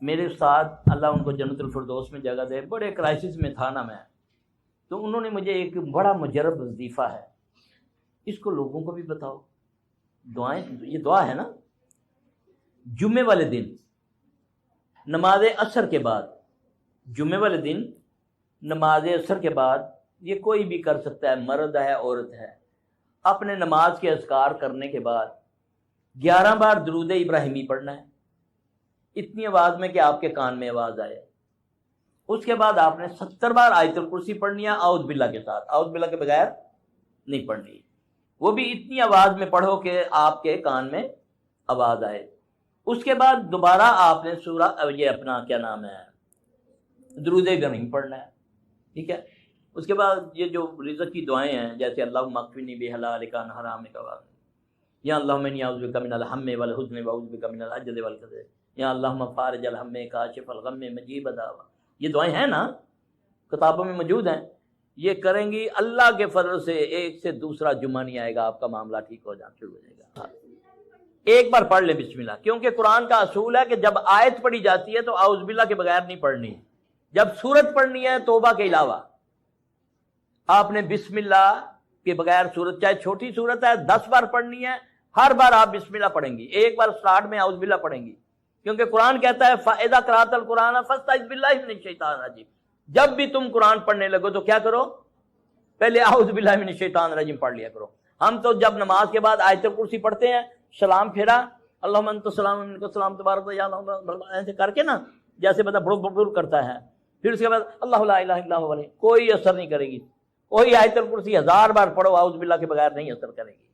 میرے استاد اللہ ان کو جنت الفردوس میں جگہ دے، بڑے کرائسس میں تھا نا میں، تو انہوں نے مجھے ایک بڑا مجرب وظیفہ ہے، اس کو لوگوں کو بھی بتاؤ، دعائیں، یہ دعا ہے نا، جمعے والے دن نماز عصر کے بعد، جمعے والے دن نماز عصر کے بعد یہ کوئی بھی کر سکتا ہے، مرد ہے عورت ہے، اپنے نماز کے اذکار کرنے کے بعد 11 بار درود ابراہیمی پڑھنا ہے، اتنی آواز میں کہ آپ کے کان میں آواز آئے۔ اس کے بعد آپ نے 70 بار آیت الکرسی پڑھنی ہے اعوذ باللہ کے ساتھ، اعوذ باللہ کے بغیر نہیں پڑھنی، وہ بھی اتنی آواز میں پڑھو کہ آپ کے کان میں آواز آئے۔ اس کے بعد دوبارہ آپ نے سورہ یہ اپنا کیا نام ہے درود ابراہیم پڑھنا ہے، ٹھیک ہے۔ اس کے بعد یہ جو رزق کی دعائیں ہیں، جیسے اللہم اکفنی بحلالک عن حرامک، یا اللہم انی اعوذ بک من الہم والحزن واعوذ بک من العجز والکسل، یا اللہم فارج الہم کاشف الغم مجیب الدعوہ، یہ دعائیں ہیں نا، کتابوں میں موجود ہیں، یہ کریں گی اللہ کے فضل سے ایک سے دوسرا جمعہ نہیں آئے گا، آپ کا معاملہ ٹھیک ہو جانا شروع ہو جائے گا۔ ایک بار پڑھ لیں بسم اللہ، کیونکہ قرآن کا اصول ہے کہ جب آیت پڑھی جاتی ہے تو اعوذ باللہ کے بغیر نہیں پڑھنی، جب سورت پڑھنی ہے توبہ کے علاوہ آپ نے بسم اللہ کے بغیر سورت، چاہے چھوٹی سورت ہے 10 بار پڑھنی ہے، ہر بار آپ بسم اللہ پڑھیں گی، ایک بار سٹارٹ میں اعوذ باللہ پڑھیں گی، کیونکہ قرآن کہتا ہے فَإِذَا قَرَأْتَ الْقُرْآنَ فَاسْتَعِذْ بِاللَّهِ مِنَ الشَّيْطَانِ الرَّجِيمِ، جب بھی تم قرآن پڑھنے لگو تو کیا کرو، پہلے اعوذ باللہ من الشیطان الرجیم پڑھ لیا کرو۔ ہم تو جب نماز کے بعد آیت الکرسی پڑھتے ہیں، سلام پھیرا، اللہم انت السلام منک السلام تبارک یا اللہ، ایسے کر کے نا جیسے بندہ بڑھ کرتا ہے، پھر اس کے بعد اللہ لا الہ الا هو، کوئی اثر نہیں کرے گی، کوئی آیت الکرسی 1000 بار پڑھو اعوذ باللہ کے بغیر نہیں اثر کرے گی،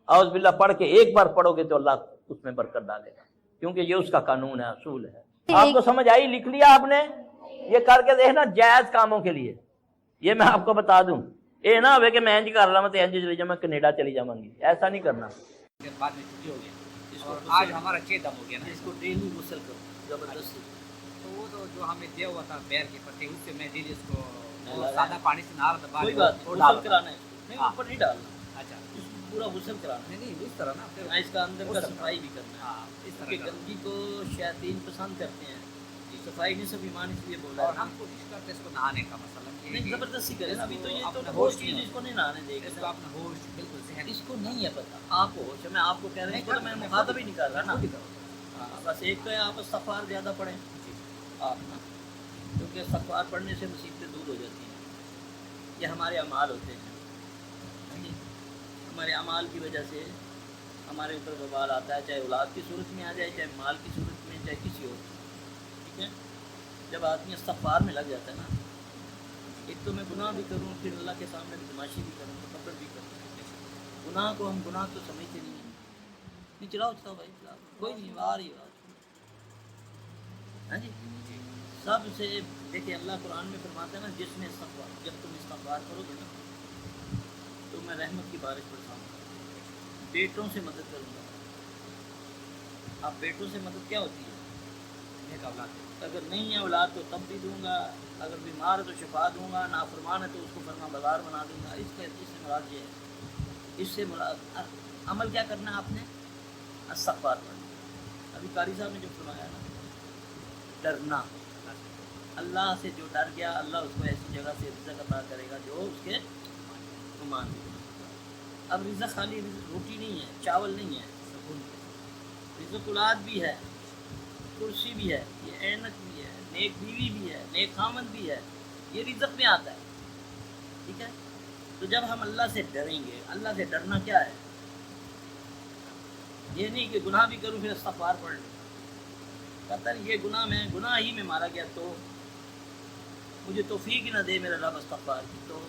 اعوذ باللہ پڑھ کے ایک بار پڑھو گے تو اللہ اس میں برکت ڈالے گا، کیونکہ یہ اس کا قانون ہے، اصول ہے۔ آپ کو سمجھ آئی؟ لکھ لیا آپ نے؟ یہ کر کے دیکھنا جائز کاموں کے لیے، یہ میں آپ کو بتا دوں، یہ نہ ہوئے کہ میں انج کر رہا ہوں تو انج چلی جاؤں، میں کینیڈا چلی جاؤں گی، ایسا نہیں کرنا۔ بعد میں چھٹی ہو گیا، اور آج ہمارا 6 دم ہو گیا نا، اس کو ڈیلی غسل کرو زبردستی، تو وہ تو جو ہمیں دیا ہوا تھا بیر کے پتے، اس سے میں ڈیلی اس کو سادہ پانی سے نہا رہا تھا، کوئی بات نہیں، غسل کرانا ہے، نہیں ہاں۔ اوپر نہیں ڈالنا، اچھا، اس کو پورا غسل کرانا ہے، نہیں اس طرح نا، پھر اس کا اندر کا صفائی بھی کرنا ہے، ہاں اس طرح کیونکہ کا۔ گندگی کو شیاطین پسند کرتے ہیں، صفائی نہیں سب ایمان، اس لیے بول رہا اور ہے ہم کوشش کرتے ہیں اس کو نہانے کا، مثلا نہیں زبردستی کرے نا، ابھی تو یہ تو اپنا ہوش ہوش چیز اس کو نہیں نہانے دے اس کو گا، اپنا ہوش بالکل ذہن، اس کو نہیں ہے پتہ، آپ ہوش ہے، میں آپ کو کہہ رہا ہوں، اس کو تو میں مخاطب ہی نہیں کر رہا نا، ہاں بس ایک تو ہے آپ استغفار زیادہ پڑھیں آپ نا، کیونکہ استغفار پڑھنے سے مصیبتیں دور ہو جاتی ہیں، یہ ہمارے اعمال ہوتے ہیں، ہمارے اعمال کی وجہ سے ہمارے اوپر وبال آتا ہے، چاہے اولاد کی صورت میں آ جائے، چاہے مال کی صورت میں، چاہے کسی اور کی، ٹھیک ہے۔ جب آدمی استغفار میں لگ جاتا ہے نا، ایک تو میں گناہ بھی کروں، پھر اللہ کے سامنے بدماشی بھی کروں، تکبر بھی کروں، گناہ کو ہم گناہ تو سمجھتے نہیں ہیں، نہیں چلاؤ بھائی چلاؤ، کوئی نہیں، آ رہی بات، ہاں جی، سب سے دیکھیں اللہ قرآن میں فرماتا ہے نا، جس میں استغفار، جب تم استغفار کرو گے نا تو میں رحمت کی بارش برساؤں گا، بیٹوں سے مدد کروں گا۔ اب بیٹوں سے مدد کیا ہوتی ہے؟ نیک اولاد، اگر نہیں ہے اولاد تو تب بھی دوں گا، اگر بیمار ہے تو شفا دوں گا، نافرمان ہے تو اس کو فرما بازار بنا دوں گا، اس سے مراد یہ ہے، اس سے مراد عمل کیا کرنا ہے آپ نے؟ استغفار پڑھنا۔ ابھی قاری صاحب نے جو فرمایا نا، ڈرنا، اللہ سے جو ڈر گیا اللہ اس کو ایسی جگہ سے رزق عطا کرے گا جو اس کے گمان بھی۔ اب رزق خالی روٹی نہیں ہے، چاول نہیں ہے، رزق اولاد بھی ہے، کرسی بھی ہے، یہ اینت بھی ہے، نیک بیوی بھی ہے، نیک خامد بھی ہے، یہ رزق میں آتا ہے، ٹھیک ہے۔ تو جب ہم اللہ سے ڈریں گے، اللہ سے ڈرنا کیا ہے؟ یہ نہیں کہ گناہ بھی کروں پھر استغفار پڑھ لوں، کہتا ہے یہ گناہ میں گناہ ہی میں مارا گیا تو مجھے توفیق ہی نہ دے میرا رب استغفار کی۔ تو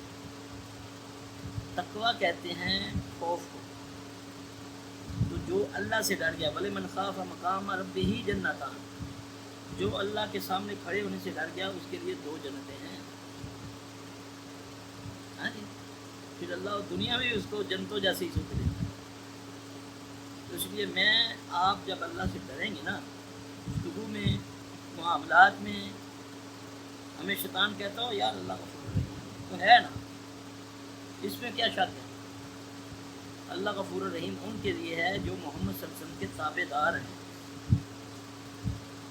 تقویٰ کہتے ہیں خوف کو، تو جو اللہ سے ڈر گیا، بھلے من خاف مقام ربہ جنتان، جو اللہ کے سامنے کھڑے ہونے سے ڈر گیا اس کے لیے 2 جنتیں ہیں، ہاں جی، پھر اللہ دنیا میں بھی اس کو جنتوں جیسے ہی سکھ دیتا ہے۔ تو اس لیے میں آپ جب اللہ سے ڈریں گے نا، گفتگو میں، معاملات میں، ہمیں شیطان کہتا ہو یار اللہ غفور الرحیم تو ہے نا، اس میں کیا شک ہے؟ اللہ غفور الرحیم ان کے لیے ہے جو محمد صلی اللہ علیہ وسلم کے تابع دار ہیں،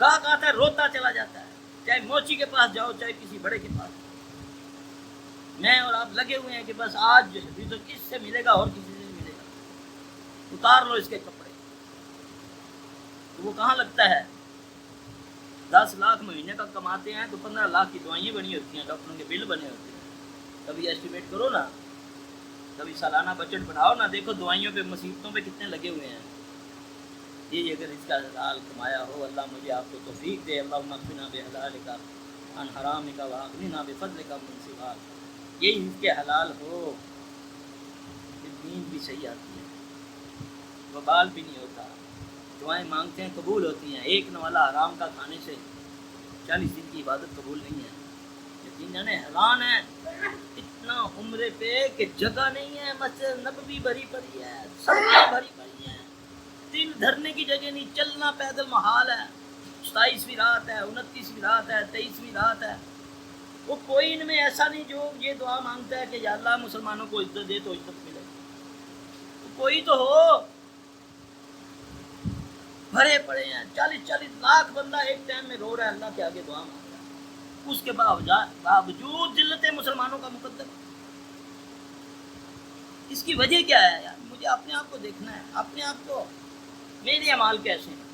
گاہک آتا ہے روتا چلا جاتا ہے، چاہے موچی کے پاس جاؤ چاہے کسی بڑے کے پاس، میں اور آپ لگے ہوئے ہیں کہ بس آج تو کس سے ملے گا اور کسی سے ملے گا، اتار لو اس کے کپڑے۔ تو وہ کہاں لگتا ہے؟ 10 لاکھ مہینے کا کماتے ہیں تو 15 لاکھ کی دوائیں بنی ہوتی ہیں، ڈاکٹروں کے بل بنے ہوتے ہیں۔ کبھی ایسٹیمیٹ کرو نا، کبھی سالانہ بجٹ بناؤ نا، دیکھو دوائیوں پہ مصیبتوں پہ کتنے لگے ہوئے ہیں۔ یہ اگر اس کا حلال کمایا ہو، اللہ مجھے آپ کو توفیق دے، اللہم اکفنا بحلالک عن حرامک واغننا بفضلک من سواک۔ یہی اس کے حلال ہو، پھر نیند بھی صحیح آتی ہے، وبال بھی نہیں ہوتا، دعائیں مانگتے ہیں قبول ہوتی ہیں۔ ایک نوالا حرام کا کھانے سے 40 دن کی عبادت قبول نہیں ہے۔ یقین جانے حیران ہے، اتنا عمرے پہ کہ جگہ نہیں ہے، مسجد نبوی بھری پڑی ہے، سڑکیں بھری پڑی ہیں، دل دھرنے کی جگہ نہیں، چلنا پیدل محال ہے۔ 27ویں رات ہے، 29ویں رات ہے، 23ویں رات ہے، وہ کوئی ان میں ایسا نہیں جو یہ دعا مانگتا ہے کہ یا اللہ مسلمانوں کو عزت دے تو عزت ملے، کوئی تو ہو۔ بھرے پڑے ہیں، 40 لاکھ بندہ ایک ٹائم میں رو رہا ہے، اللہ کے آگے دعا مانگ رہا ہے، اس کے باوجود ذلت مسلمانوں کا مقدر۔ اس کی وجہ کیا ہے یار؟ مجھے اپنے آپ کو دیکھنا ہے، اپنے آپ کو، میرے اعمال کیسے ہیں۔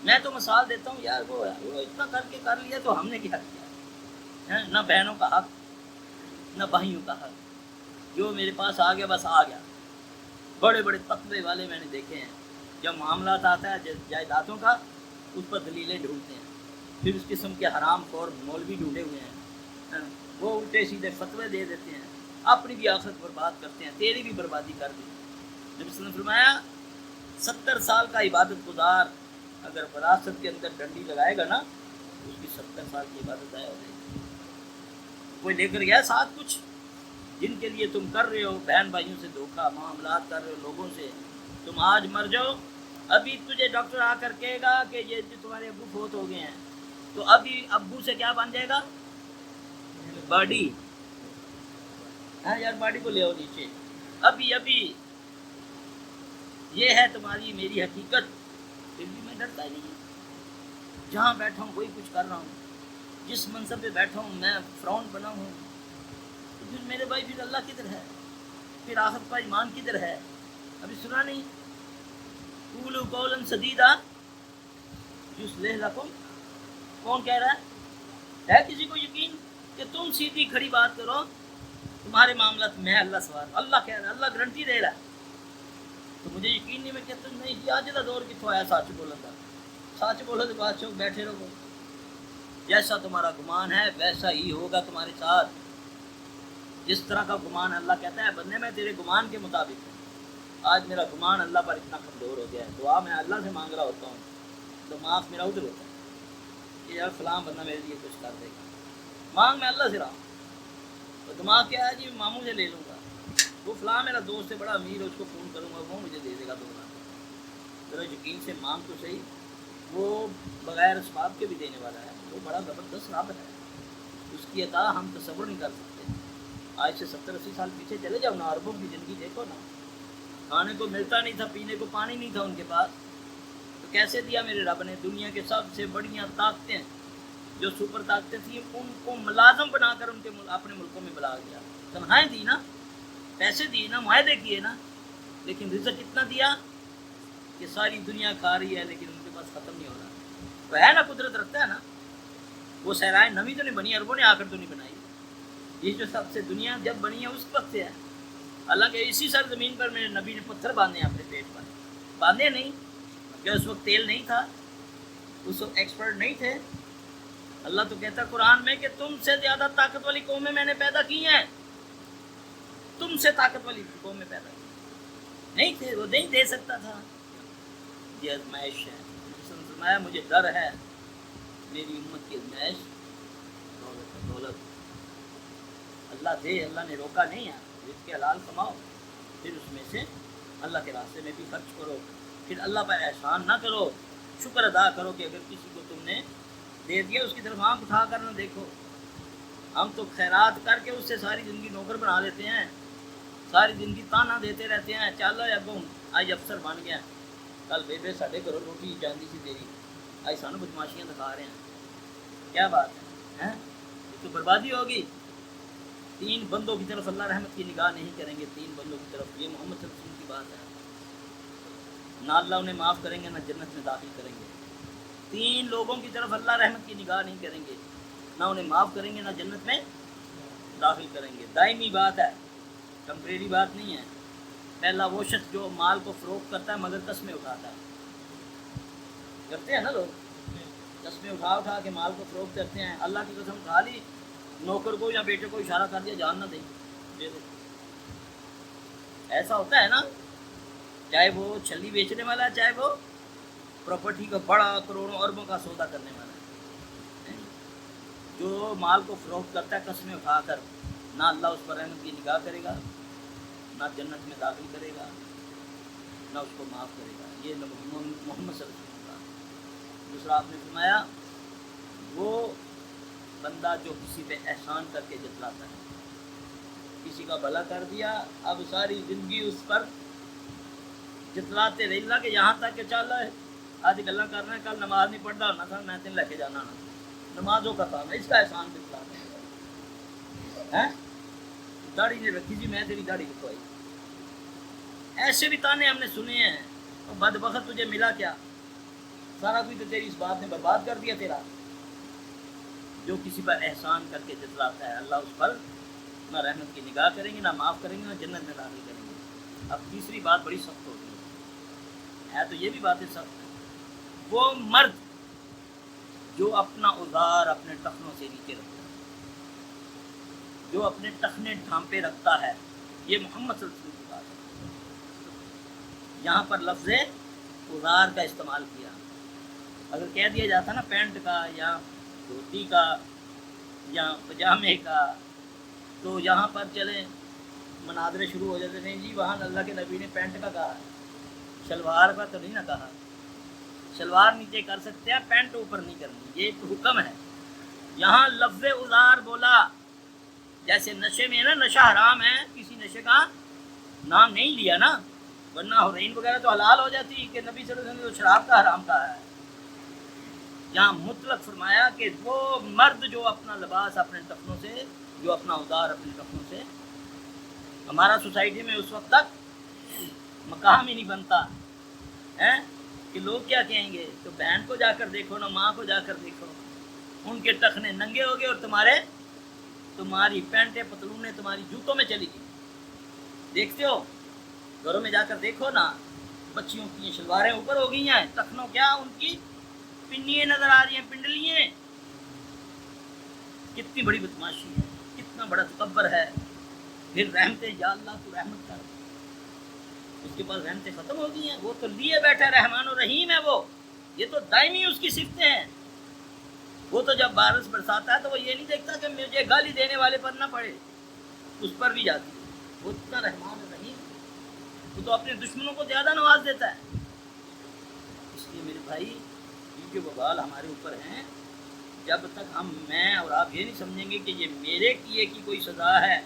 میں تو مثال دیتا ہوں یار، وہ اتنا کر کے کر لیا تو ہم نے کیا کیا؟ نہ بہنوں کا حق، نہ بھائیوں کا حق، جو میرے پاس آ گیا بس آ گیا۔ بڑے بڑے تقوی والے میں نے دیکھے ہیں، جب معاملات آتا ہے جائیدادوں کا، اس پر دلیلیں ڈھونڈتے ہیں، پھر اس قسم کے حرام خور مولوی ڈھونڈے ہوئے ہیں، وہ الٹے سیدھے فتوے دے دیتے ہیں، اپنی بھی آخرت برباد کرتے ہیں، تیری بھی بربادی کر دی۔ نبی صلی اللہ علیہ وسلم نے فرمایا 70 سال کا عبادت گزار اگر وراثت کے اندر ڈنڈی لگائے گا نا، اس کی 70 سال کی عبادت ضائع ہو جائے گی۔ کوئی لے کر گیا ساتھ کچھ، جن کے لیے تم کر رہے ہو بہن بھائیوں سے دھوکہ، معاملات کر رہے ہو لوگوں سے، تم آج مر جاؤ، ابھی تجھے ڈاکٹر آ کر کہے گا کہ یہ جو تمہارے ابو فوت ہو گئے ہیں، تو ابھی ابو سے کیا بن جائے گا؟ باڈی۔ ہاں یار باڈی کو لے آؤ نیچے، ابھی یہ ہے تمہاری میری حقیقت۔ پھر بھی میں ڈرتا ہی نہیں ہوں، جہاں بیٹھا ہوں وہی کچھ کر رہا ہوں، جس منصب پہ بیٹھا ہوں میں فرعون بنا ہوں، تو پھر میرے بھائی پھر اللہ کدھر ہے؟ پھر آخرت پر ایمان کدھر ہے؟ ابھی سنا نہیں؟ قولوا قولا سدیدا یصلح لکم، کون کہہ رہا ہے کسی کو یقین کہ تم سیدھی کھڑی بات کرو، تمہارے معاملات میں اللہ سوال، اللہ کہہ رہا ہے، اللہ گارنٹی دے رہا ہے، تو مجھے یقین نہیں، میں کہتا ہوں نہیں یہ آج کا دور کتوں آیا سچ بولن کا، سچ بولو تو بادشاہ بیٹھے رہو، جیسا تمہارا گمان ہے ویسا ہی ہوگا تمہارے ساتھ، جس طرح کا گمان اللہ کہتا ہے بندے میں تیرے گمان کے مطابق ہوں۔ آج میرا گمان اللہ پر اتنا کمزور ہو گیا ہے، دعا میں اللہ سے مانگ رہا ہوتا ہوں تو معاف میرا ادھر ہوتا ہے کہ یار فلاں بندہ میرے لیے کچھ کر دے گا، مانگ میں اللہ سے رہا ہوں، تو دماغ کیا ہے جی ماموں سے لے لوں گا، وہ فلاں میرا دوست ہے بڑا امیر ہے، اس کو فون کروں گا وہ مجھے دے دے گا 2 لاکھ، ذرا یقین سے مانگ تو صحیح، وہ بغیر اسباب کے بھی دینے والا ہے، وہ بڑا زبردست رب ہے، اس کی عطا ہم تصور نہیں کر سکتے۔ آج سے 70-80 سال پیچھے چلے جاؤ نا، عربوں کی زندگی دیکھو نا، کھانے کو ملتا نہیں تھا، پینے کو پانی نہیں تھا ان کے پاس، تو کیسے دیا میرے رب نے؟ دنیا کے سب سے بڑیاں طاقتیں جو سپر طاقتیں تھیں ان کو ملازم بنا کر ان کے اپنے ملکوں میں بلا دیا، تنخواہیں دی نا، پیسے دیے نا، معاہدے کیے نا، لیکن رزق اتنا دیا کہ ساری دنیا کھا رہی ہے لیکن ان کے پاس ختم نہیں ہو رہا۔ تو ہے نا، قدرت رکھتا ہے نا، وہ صحرائے نویں تو نہیں بنی عربوں نے آ کر تو نہیں بنائی، یہ جو سب سے دنیا جب بنی ہے اس وقت سے ہے، حالانکہ اسی سرزمین پر میرے نبی نے پتھر باندھے اپنے پیٹ پر، باندھے نہیں کہ اس وقت تیل نہیں تھا، اس وقت ایکسپرٹ نہیں تھے۔ اللہ تو کہتا قرآن میں کہ تم سے زیادہ طاقت والی قومیں میں نے پیدا کی ہیں، تم سے طاقت والی قومیں پیدا کی نہیں تھے، وہ نہیں دے سکتا تھا، یہ آزمائش ہے۔ فرمایا مجھے ڈر ہے میری امت کی آزمائش دولت، اللہ دے، اللہ نے روکا نہیں ہے، رزق کے حلال کماؤ، پھر اس میں سے اللہ کے راستے میں بھی خرچ کرو، پھر اللہ پر احسان نہ کرو، شکر ادا کرو کہ اگر کسی کو تم نے دے دیا اس کی طرف آنکھ اٹھا کر نہ دیکھو۔ ہم تو خیرات کر کے اس سے ساری زندگی نوکر بنا لیتے ہیں، ساری زندگی تانا دیتے رہتے ہیں، چلو ابو آج افسر بن گیا، کل بیبے ساڈے گھروں روٹی جاندی سی تیری، ایسا نا بدماشیاں دکھا رہے ہیں، کیا بات ہے؟ یہ تو بربادی ہوگی۔ 3 بندوں کی طرف اللہ رحمت کی نگاہ نہیں کریں گے، 3 بندوں کی طرف، یہ محمد صلی اللہ علیہ وسلم کی بات ہے۔ نہ اللہ انہیں معاف کریں گے، نہ جنت میں داخل کریں گے۔ 3 لوگوں کی طرف اللہ رحمت کی نگاہ نہیں کریں گے، نہ انہیں معاف کریں گے، نہ جنت میں داخل کریں گے۔ دائمی بات ہے، ٹمپریری بات نہیں ہے۔ پہلا وہ شخص جو مال کو فروخت کرتا ہے مگر قسمیں اٹھاتا ہے، کرتے ہیں نا لوگ، قسمیں اٹھا کے مال کو فروخت کرتے ہیں۔ اللہ کی قسم کھا لی، نوکر کو یا بیٹے کو اشارہ کر دیا جان نہ دیں، دے دے۔ ایسا ہوتا ہے نا، چاہے وہ چھلی بیچنے والا ہے، چاہے وہ پراپرٹی کا بڑا کروڑوں اربوں کا سودا کرنے والا ہے۔ جو مال کو فروخت کرتا ہے قسمیں اٹھا کر، نہ اللہ اس پر رحمت کی نگاہ کرے گا، نہ جنت میں داخل کرے گا، نہ اس کو معاف کرے گا۔ یہ محمد صلی اللہ علیہ وسلم کا۔ دوسرا آپ نے فرمایا وہ بندہ جو کسی پہ احسان کر کے جتلاتا ہے، کسی کا بھلا کر دیا، اب ساری زندگی اس پر جتلاتے رہی اللہ کہ یہاں تک کہ چل ہے آج گلا کرنا ہے، کل نماز نہیں پڑھتا ہونا تھا، میں تین لے کے جانا نا، نمازوں کا کام ہے، اس کا احسان جتلاتا ہے۔ داڑھی نے رکھی جی میں تیری داڑھی رکھوائی، ایسے بھی تانے ہم نے سنے ہیں۔ اور بدبخت تجھے ملا کیا؟ سارا کچھ تو تیری اس بات نے برباد کر دیا تیرا۔ جو کسی پر احسان کر کے جتلاتا ہے اللہ اس پر نہ رحمت کی نگاہ کریں گے، نہ معاف کریں گے، نہ جنت میں داخل کریں گے۔ اب تیسری بات بڑی سخت ہوتی ہے تو یہ بھی باتیں سخت ہیں۔ وہ مرد جو اپنا ازار اپنے ٹخنوں سے نیچے رکھتا ہے، جو اپنے ٹخنے ڈھانپے رکھتا ہے، یہ محمد صلی اللہ علیہ وسلم کی بات ہے۔ یہاں پر لفظ ازار کا استعمال کیا۔ اگر کہہ دیا جاتا نا پینٹ کا یا دھوتی کا یا پجامے کا، تو یہاں پر چلیں مناظرے شروع ہو جاتے ہیں، جی وہاں اللہ کے نبی نے پینٹ کا کہا ہے، شلوار کا تو نہیں نہ کہا۔ شلوار نیچے کر سکتے ہیں، پینٹ اوپر نہیں کرنی، یہ ایک حکم ہے۔ یہاں لفظ ازار بولا، جیسے نشے میں نا نشہ حرام ہے، کسی نشے کا نام نہیں لیا نا، ورنہ ہورین وغیرہ تو حلال ہو جاتی کہ نبی صلی اللہ علیہ وسلم نے شراب کا حرام کہا ہے۔ یہاں مطلق فرمایا کہ وہ مرد جو اپنا لباس اپنے ٹخنوں سے، جو اپنا ازار اپنے ٹخنوں سے، ہمارا سوسائٹی میں اس وقت تک مقام ہی نہیں بنتا ہے کہ لوگ کیا کہیں گے، تو بہن کو جا کر دیکھو نا، ماں کو جا کر دیکھو، ان کے ٹخنے ننگے ہو گئے اور تمہاری پینٹیں پتلونیں تمہاری جوتوں میں چلی گئی۔ دیکھتے ہو گھروں میں جا کر دیکھو نا، بچیوں کی شلواریں اوپر ہو گئی ہیں، ٹخنوں کیا ان کی پنیاں نظر آ رہی ہیں، پنڈلیاں۔ کتنی بڑی بدماشی ہے، کتنا بڑا تکبر ہے۔ پھر رحمتیں، یا اللہ تو رحمت کر، اس کے پاس رحمتیں ختم ہو گئی ہیں، وہ تو لیے بیٹھا رحمان و رحیم ہے وہ، یہ تو دائمی اس کی صفتیں ہیں۔ وہ تو جب بارش برساتا ہے تو وہ یہ نہیں دیکھتا کہ مجھے گالی دینے والے پر نہ پڑے، اس پر بھی جاتی ہے، وہ اتنا رحمان و رحیم، وہ تو اپنے دشمنوں کو زیادہ نواز دیتا ہے۔ اس لیے میرے بھائی یہ جو وبال ہمارے اوپر ہیں، جب تک میں اور آپ یہ نہیں سمجھیں گے کہ یہ میرے کیے کی کوئی سزا ہے،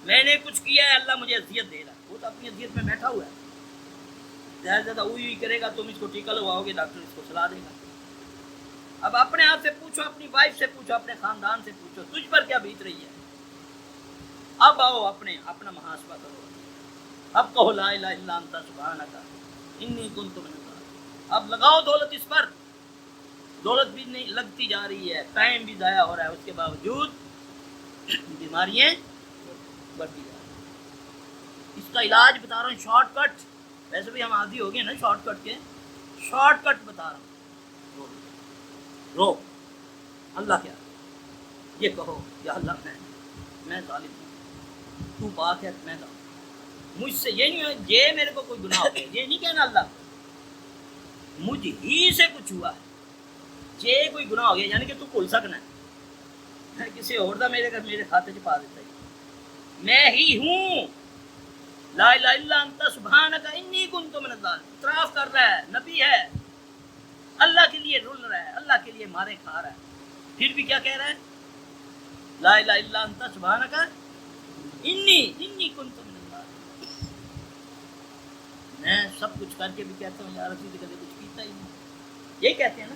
میں نے کچھ کیا ہے اللہ مجھے اذیت دے رہا ہے، وہ تو اپنی اذیت میں بیٹھا ہوا ہے، زیادہ سے زیادہ اوئی کرے گا، تم اس کو ٹیکا لگواؤ گے، ڈاکٹر اس کو صلاح دے گا۔ اب اپنے آپ سے پوچھو، اپنی وائف سے پوچھو، اپنے خاندان سے پوچھو، تجھ پر کیا بیت رہی ہے۔ اب آؤ اپنا محاسبہ کرو، اب کہو لا الہ الا انت سبحانک انی کنت من الظالمین۔ اب لگاؤ دولت اس پر، دولت بھی نہیں لگتی جا رہی ہے، ٹائم بھی ضائع ہو رہا ہے، اس کے باوجود بیماریاں بڑھتی جا رہی ہیں۔ اس کا علاج بتا رہا ہوں، شارٹ کٹ، ویسے بھی ہم عادی ہو گئے نا شارٹ کٹ کے، شارٹ کٹ بتا رہا ہوں۔ رو اللہ کیا، یہ کہو یا اللہ میں ظالم ہوں، تو پاک ہے میں ظالم، مجھ سے یہ نہیں ہو، یہ میرے کو کوئی گناہ ہو گیا، یہ نہیں کہنا اللہ کو، مجھ ہی سے کچھ ہوا ہے، یہ کوئی گناہ ہو گیا، یعنی کہ تو کھل سکنا ہے، کسی اور دا میرے کھاتے سے پا دیتا ہے، میں ہی ہوں، لا الہ الا انت سبحانک انی کنت من الظالمین، اعتراف کر رہا ہے، نبی ہے، اللہ کے لیے رل رہا ہے، اللہ کے لیے مارے کھا رہا ہے، پھر بھی کیا کہہ رہا ہے، لا الہ الا انت سبحانک انی کنت من الظالمین۔ میں سب کچھ کر کے بھی کہتا ہوں یا رسول کبھی کچھ کیتا ہی نہیں، یہ کہتے ہیں نا،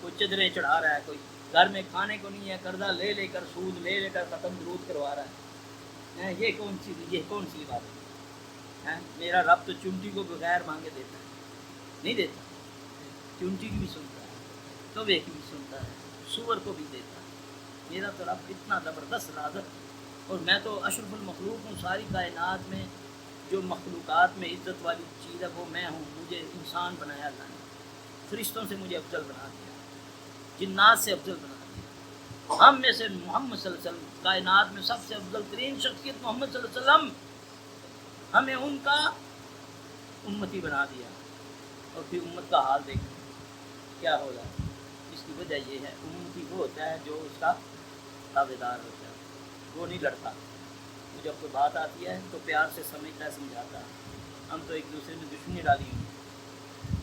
کوئی چدریں چڑھا رہا ہے, کوئی گھر میں کھانے کو نہیں ہے, قرضہ لے لے کر, سود لے لے کر ختم درود کروا رہا ہے. یہ کون سی بات ہے؟ میرا رب تو چونٹی کو بغیر مانگے دیتا ہے, نہیں دیتا, چونٹی کی بھی سنتا ہے, توبے کی بھی سنتا ہے, سور کو بھی دیتا ہے. میرا تو رب اتنا زبردست رازق, اور میں تو اشرف المخلوق ہوں. ساری کائنات میں جو مخلوقات میں عزت والی چیز ہے وہ میں ہوں. مجھے انسان بنایا اللہ نے, فرشتوں سے مجھے افضل بنا دیا, جنات سے افضل بنا دیا. ہم میں سے محمد صلی اللہ علیہ وسلم, کائنات میں سب سے افضل ترین شخصیت محمد صلی اللہ علیہ وسلم, ہمیں ان کا امتی بنا دیا. اور پھر امت کا حال دیکھیں کیا ہو رہا ہے. اس کی وجہ یہ ہے, امتی وہ ہوتا ہے جو اس کا تابع دار ہوتا ہے, وہ نہیں لڑتا. وہ جب کوئی بات آتی ہے تو پیار سے سمجھتا ہے, سمجھاتا ہے. ہم تو ایک دوسرے میں دشمنی ڈالی ہوئی,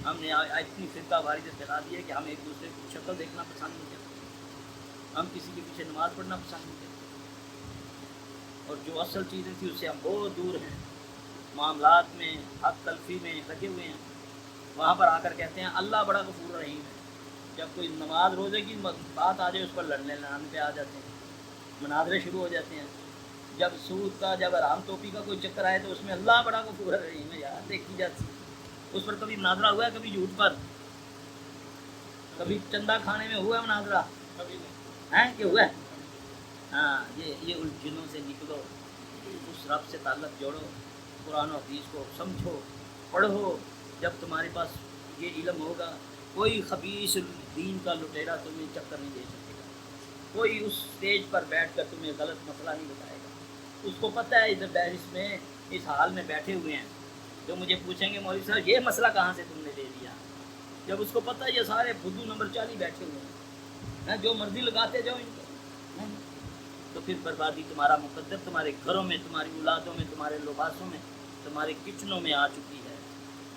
ہم نے اتنی فرقہ واریت پھیلا دی ہے کہ ہم ایک دوسرے کی شکل دیکھنا پسند نہیں کرتے, ہم کسی کے پیچھے نماز پڑھنا پسند نہیں کرتے, اور جو اصل چیزیں تھیں اس سے ہم بہت دور ہیں. معاملات میں حق تلفی میں لگے ہوئے ہیں. وہاں پر آ کر کہتے ہیں اللہ بڑا غفور رحیم ہے. جب کوئی نماز روزے کی بات آ جائے اس پر لڑنے لڑانے پہ آ جاتے ہیں, مناظرے شروع ہو جاتے ہیں. جب سود کا, جب حرام ٹوپی کا کوئی چکر آئے تو اس میں اللہ بڑا غفور رحیم ہے یار دیکھی جاتی ہے. اس پر کبھی مناظرہ ہوا ہے, کبھی جھوٹ پر, کبھی چندہ کھانے میں ہوا ہے مناظرہ, ہیں کہ ہوا ہے؟ ہاں, یہ الجھنوں سے نکلو, اس رب سے تعلق جوڑو, قرآن و حدیث کو سمجھو, پڑھو. جب تمہارے پاس یہ علم ہوگا کوئی خبیث دین کا لٹیرا تمہیں چکر نہیں دے سکے گا, کوئی اس اسٹیج پر بیٹھ کر تمہیں غلط مسئلہ نہیں بتائے گا. اس کو پتہ ہے ادھر بحث میں اس حال میں بیٹھے ہوئے ہیں تو مجھے پوچھیں گے مولوی صاحب یہ مسئلہ کہاں سے تم نے لے لیا. جب اس کو پتہ ہے یہ سارے بدو نمبر 40 بیٹھے ہوئے ہیں, جو مرضی لگاتے جاؤ ان کو, تو پھر بربادی تمہارا مقدر تمہارے گھروں میں, تمہاری اولادوں میں, تمہارے لباسوں میں, تمہارے کچنوں میں آ چکی ہے.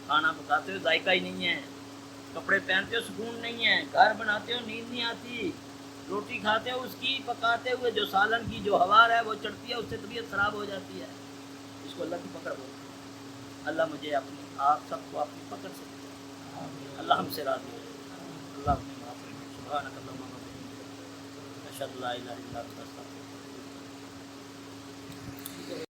کھانا پکاتے ہو ذائقہ ہی نہیں ہے, کپڑے پہنتے ہو سکون نہیں ہے, گھر بناتے ہو نیند نہیں آتی, روٹی کھاتے ہو اس کی پکاتے ہوئے جو سالن کی جو ہوا ہے وہ چڑھتی ہے, اس سے طبیعت خراب ہو جاتی ہے. اس کو اللہ کی پکڑ بولتے ہیں. اللہ مجھے اپنی آپ سب کو اپنی پکڑ سے بچائے. اللہ ہم سے راضی ہے. اللہ ہمیں معاف کرے. سبحانک اللہم و بحمدک, اشہد ان لا الہ الا انت, استغفرک.